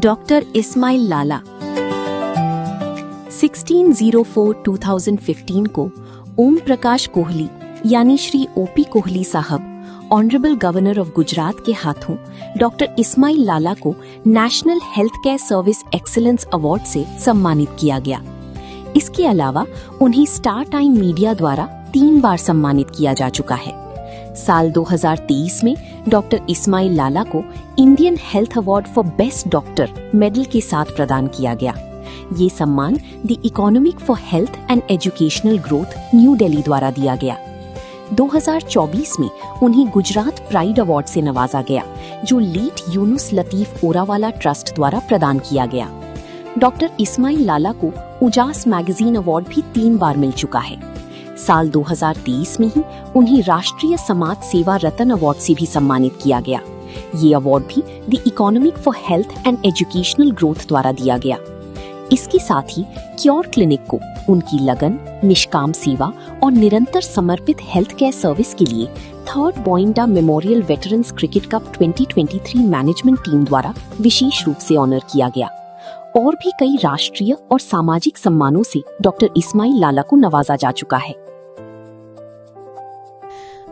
Doctor Ismail लाला 16/04/2015 को ओम प्रकाश कोहली यानी Shri OP Kohli साहब ऑनरेबल गवर्नर ऑफ गुजरात के हाथों डॉक्टर इस्माइल लाला को national health care service excellence award से सम्मानित किया गया। इसके अलावा उन्हें स्टार टाइम मीडिया द्वारा 3 बार सम्मानित किया जा चुका है। साल 2023 में डॉक्टर इस्माइल लाला को Indian health award for best doctor medal के साथ प्रदान किया गया। ये सम्मान the economic for health and educational growth new Delhi द्वारा दिया गया। 2024 में उन्हें गुजरात प्राइड अवार्ड से नवाजा गया, जो लेट यूनुस लतीफ ओरावाला ट्रस्ट द्वारा प्रदान किया गया। डॉक्टर इस्माइल लाला को उजास मैगजीन अवार्ड भी 3 बार मिल चुका है। साल 2023 में ही उन्हें राष्ट्रीय समाज सेवा रत्न अवार्ड से भी सम्मानित किया गया। ये अवार्ड भी the economic for health and educational growth द्वारा दिया गया। इसके साथ ही क्योर क्लिनिक को उनकी लगन, निष्काम सेवा और निरंतर समर्पित हेल्थ केयर सर्विस के लिए 3rd Boinda memorial veterans cricket cup 2023 management team द्वारा विशेष रूप से ऑनर किया गया। और भी कई राष्ट्रीय और सामाजिक सम्मानों से डॉक्टर इस्माइल लाला को नवाजा जा चुका है।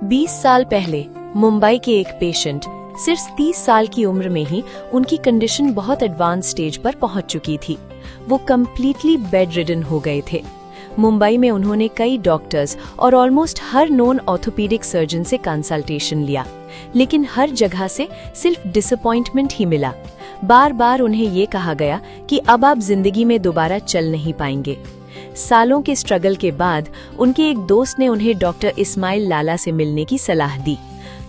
20 साल पहले मुंबई के एक पेशेंट सिर्फ 30 साल की उम्र में ही उनकी कंडीशन बहुत एडवांस स्टेज पर पहुंच चुकी थी। वो कम्प्लीटली बेड रिडन हो गए थे। मुंबई में उन्होंने कई डॉक्टर्स और ऑलमोस्ट हर नोन ऑर्थोपेडिक सर्जन से कंसल्टेशन लिया, लेकिन हर जगह से सिर्फ डिसअपॉइंटमेंट ही मिला। बार बार उन्हें ये कहा गया कि अब आप जिंदगी में दोबारा चल नहीं पाएंगे। सालों के स्ट्रगल के बाद उनके एक दोस्त ने उन्हें डॉक्टर इस्माइल लाला से मिलने की सलाह दी।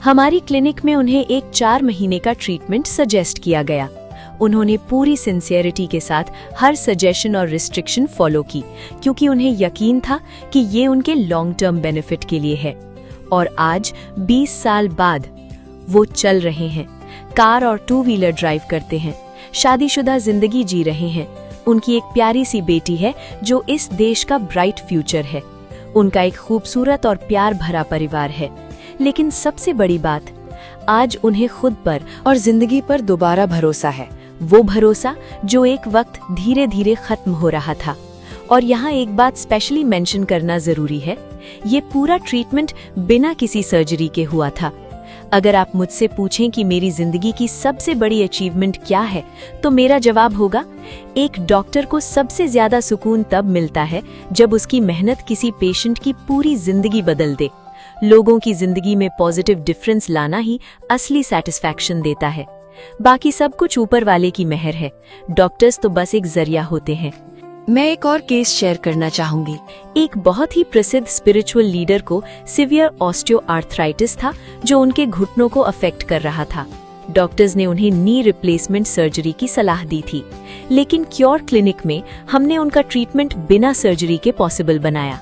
हमारी क्लिनिक में उन्हें एक 4 महीने का ट्रीटमेंट सजेस्ट किया गया। उन्होंने पूरी सिंसियरिटी के साथ हर सजेशन और रिस्ट्रिक्शन फॉलो की, क्योंकि उन्हें यकीन था कि ये उनके लॉन्ग टर्म बेनिफिट के लिए है। और आज 20 साल बाद वो चल रहे हैं, कार और 2 व्हीलर ड्राइव करते हैं, शादीशुदा जिंदगी जी रहे हैं। उनकी एक प्यारी सी बेटी है जो इस देश का ब्राइट फ्यूचर है। उनका एक खूबसूरत और प्यार भरा परिवार है। लेकिन सबसे बड़ी बात, आज उन्हें खुद पर और जिंदगी पर दोबारा भरोसा है। वो भरोसा जो एक वक्त धीरे धीरे खत्म हो रहा था। और यहाँ एक बात स्पेशली मेंशन करना जरूरी है, ये पूरा ट्रीटमेंट बिना किसी सर्जरी के हुआ था। अगर आप मुझसे पूछें कि मेरी जिंदगी की सबसे बड़ी अचीवमेंट क्या है, तो मेरा जवाब होगा, एक डॉक्टर को सबसे ज्यादा सुकून तब मिलता है जब उसकी मेहनत किसी पेशेंट की पूरी जिंदगी बदल दे। लोगों की जिंदगी में पॉजिटिव डिफरेंस लाना ही असली सैटिस्फैक्शन देता है। बाकी सब कुछ ऊपर वाले की मेहर है। डॉक्टर्स तो बस एक जरिया होते हैं। मैं एक और केस शेयर करना चाहूंगी। एक बहुत ही प्रसिद्ध स्पिरिचुअल लीडर को सिवियर ऑस्टियोआर्थराइटिस था, जो उनके घुटनों को अफेक्ट कर रहा था। डॉक्टर्स ने उन्हें नी रिप्लेसमेंट सर्जरी की सलाह दी थी, लेकिन क्योर क्लिनिक में हमने उनका ट्रीटमेंट बिना सर्जरी के पॉसिबल बनाया।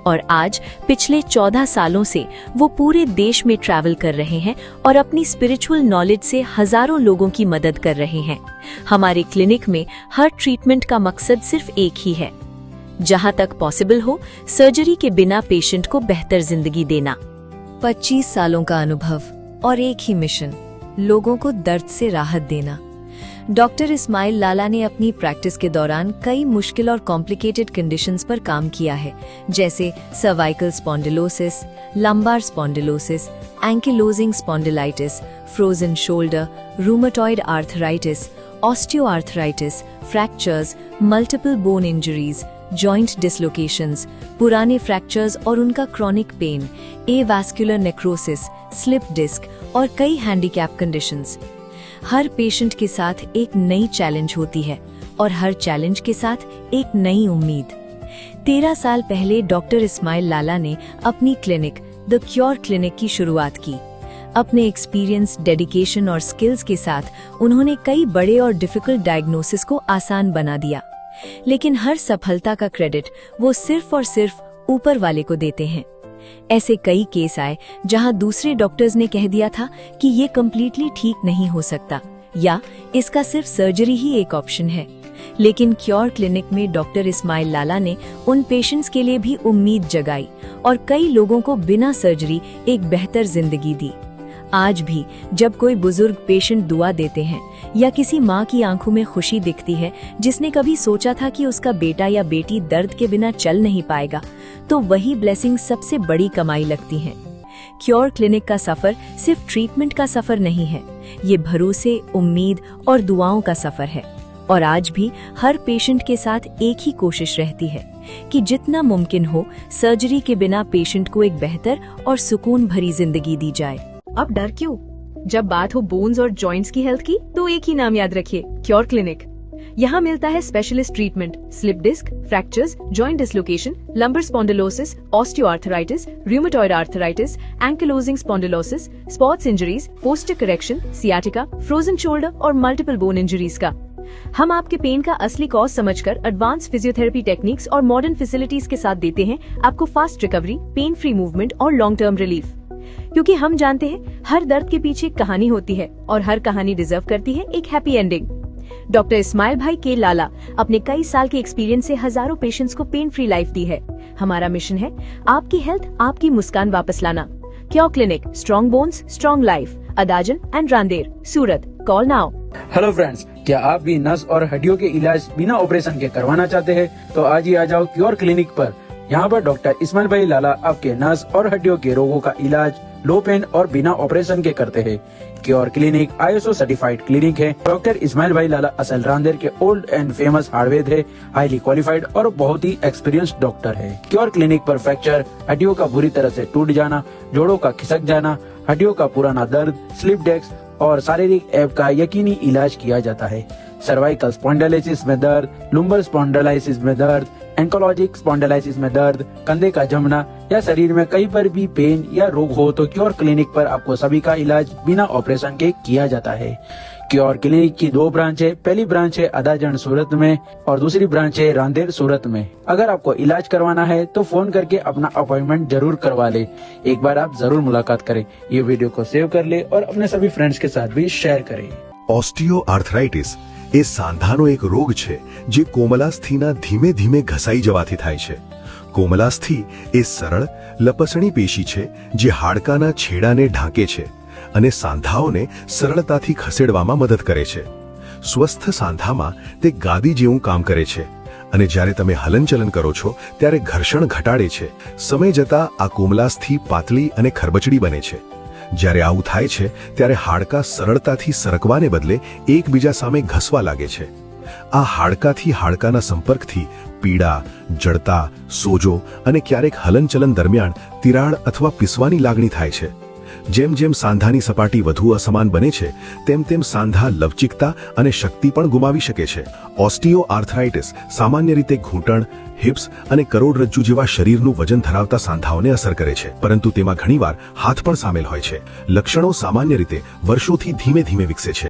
और आज पिछले 14 सालों से वो पूरे देश में ट्रैवल कर रहे हैं और अपनी स्पिरिचुअल नॉलेज से हजारों लोगों की मदद कर रहे हैं। हमारे क्लिनिक में हर ट्रीटमेंट का मकसद सिर्फ एक ही है, जहां तक पॉसिबल हो सर्जरी के बिना पेशेंट को बेहतर जिंदगी देना। 25 सालों का अनुभव और एक ही मिशन, लोगों को दर्द से राहत देना। डॉक्टर इस्माइल लाला ने अपनी प्रैक्टिस के दौरान कई मुश्किल और कॉम्प्लिकेटेड कंडीशंस पर काम किया है, जैसे cervical spondylosis, lumbar spondylosis, ankylosing spondylitis, frozen shoulder, rheumatoid arthritis, osteoarthritis, fractures, multiple bone injuries, joint dislocations, पुराने फ्रैक्चर्स और उनका chronic pain, avascular necrosis, slip disc और कई हैंडीकैप कंडीशंस। हर पेशेंट के साथ एक नई चैलेंज होती है और हर चैलेंज के साथ एक नई उम्मीद। 13 साल पहले डॉक्टर इस्माइल लाला ने अपनी क्लिनिक द क्योर क्लिनिक की शुरुआत की। अपने एक्सपीरियंस, डेडिकेशन और स्किल्स के साथ उन्होंने कई बड़े और डिफिकल्ट डायग्नोसिस को आसान बना दिया। लेकिन हर सफलता का क्रेडिट वो सिर्फ और सिर्फ ऊपर वाले को देते हैं। ऐसे कई केस आए जहां दूसरे डॉक्टर्स ने कह दिया था कि ये कम्प्लीटली ठीक नहीं हो सकता या इसका सिर्फ सर्जरी ही एक ऑप्शन है। लेकिन क्योर क्लिनिक में डॉक्टर इस्माइल लाला ने उन पेशेंट्स के लिए भी उम्मीद जगाई और कई लोगों को बिना सर्जरी एक बेहतर जिंदगी दी। आज भी जब कोई बुजुर्ग पेशेंट दुआ देते हैं या किसी माँ की आंखों में खुशी दिखती है जिसने कभी सोचा था कि उसका बेटा या बेटी दर्द के बिना चल नहीं पाएगा, तो वही ब्लेसिंग सबसे बड़ी कमाई लगती है। क्योर क्लिनिक का सफर सिर्फ ट्रीटमेंट का सफर नहीं है, ये भरोसे, उम्मीद और दुआओं का सफर है। और आज भी हर पेशेंट के साथ एक ही कोशिश रहती है कि जितना मुमकिन हो सर्जरी के बिना पेशेंट को एक बेहतर और सुकून भरी जिंदगी दी जाए। अब डर क्यों? जब बात हो बोन्स और जॉइंट्स की हेल्थ की तो एक ही नाम याद रखिए, क्योर क्लिनिक। यहाँ मिलता है specialist treatment slip disc, fractures, joint dislocation, lumbar spondylosis, osteoarthritis, rheumatoid arthritis, ankylosing spondylosis, sports injuries, posture correction, sciatica, frozen shoulder और मल्टीपल बोन इंजरीज का। हम आपके पेन का असली कॉज समझकर एडवांस फिजियोथेरेपी टेक्निक्स और मॉडर्न फैसिलिटीज के साथ देते हैं आपको fast recovery, pain free movement और लॉन्ग टर्म रिलीफ। क्योंकि हम जानते हैं हर दर्द के पीछे एक कहानी होती है और हर कहानी डिजर्व करती है एक हैप्पी एंडिंग। डॉक्टर इस्माइल भाई के लाला अपने कई साल के एक्सपीरियंस से हजारों पेशेंट्स को पेन फ्री लाइफ दी है। हमारा मिशन है आपकी हेल्थ, आपकी मुस्कान वापस लाना। Cure clinic, strong bones, strong life, Adajan and Rander, Surat. Call now. Hello friends, क्या आप भी नस और हड्डियों के इलाज बिना ऑपरेशन के करवाना चाहते हैं? तो आज ही आ जाओ क्योर क्लिनिक पर। यहाँ पर डॉक्टर इस्माइल भाई लाला आपके नस और हड्डियों के रोगों का इलाज लो पेन और बिना ऑपरेशन के करते हैं। Cure clinic ISO certified clinic है। डॉक्टर इस्माइल भाई लाला असल रांदेर के ओल्ड एंड फेमस हार्डवेयर है, हाईली क्वालिफाइड और बहुत ही एक्सपीरियंस्ड डॉक्टर है। क्योर क्लिनिक पर फ्रैक्चर, हड्डियों का बुरी तरह से टूट जाना, जोड़ों का खिसक जाना, हड्डियों का पुराना दर्द, स्लिप डिस्क और शारीरिक ऐब का यकीनी इलाज किया जाता है। सर्वाइकल स्पॉन्डिलोसिस में दर्द, लुम्बर स्पॉन्डिलाइसिस में दर्द, एंकोलॉजिक स्पॉन्डिलाइसिस में दर्द, कंधे का जमना या शरीर में कहीं पर भी पेन या रोग हो तो क्योर क्लिनिक पर आपको सभी का इलाज बिना ऑपरेशन के किया जाता है। क्योर क्लिनिक की 2 ब्रांच है। पहली ब्रांच है अदाजन सूरत में और दूसरी ब्रांच है रांदेर सूरत में। अगर आपको इलाज करवाना है तो फोन करके अपना अपॉइंटमेंट जरूर करवा ले। एक बार आप जरूर मुलाकात करें। ये वीडियो को सेव कर ले और अपने सभी फ्रेंड्स के साथ भी शेयर करें। ઓસ્ટિયોઆર્થરાઇટિસ એ સાંધાનો એક રોગ છે જે કોમલાસ્થિના ધીમે ધીમે ઘસાઈ જવાથી થાય છે। કોમલાસ્થિ એ સરળ લપસણી પેશી છે જે હાડકાના છેડાને ઢાંકે છે અને સાંધાઓને સરળતાથી ખસેડવામાં મદદ કરે છે। સ્વસ્થ સાંધામાં તે ગાદી જેવું કામ કરે છે અને જ્યારે તમે હલનચલન કરો છો ત્યારે ઘર્ષણ ઘટાડે છે। સમય જતાં આ કોમલાસ્થિ પાતળી અને ખરબચડી બને છે। જ્યારે આવું થાય છે ત્યારે હાડકા સરળતાથી સરકવાને બદલે એકબીજા સામે ઘસવા લાગે છે। આ હાડકાથી હાડકાના સંપર્કથી પીડા, જડતા, સોજો અને ક્યારેક હલનચલન દરમિયાન તિરાડ અથવા પીસવાની લાગણી થાય છે। જેમ જેમ સાંધાની સપાટી વધુ અસમાન બને છે તેમ તેમ સાંધા લવચિકતા અને શક્તિ પણ ગુમાવી શકે છે। ઓસ્ટિયોઆર્થરાઇટિસ સામાન્ય રીતે ઘૂંટણ, હિપ્સ અને કરોડરજ્જુ જેવા શરીરનું વજન ધરાવતા સાંધાઓને અસર કરે છે, પરંતુ તેમાં ઘણીવાર હાથ પણ સામેલ હોય છે। લક્ષણો સામાન્ય રીતે વર્ષોથી ધીમે ધીમે વિકસે છે।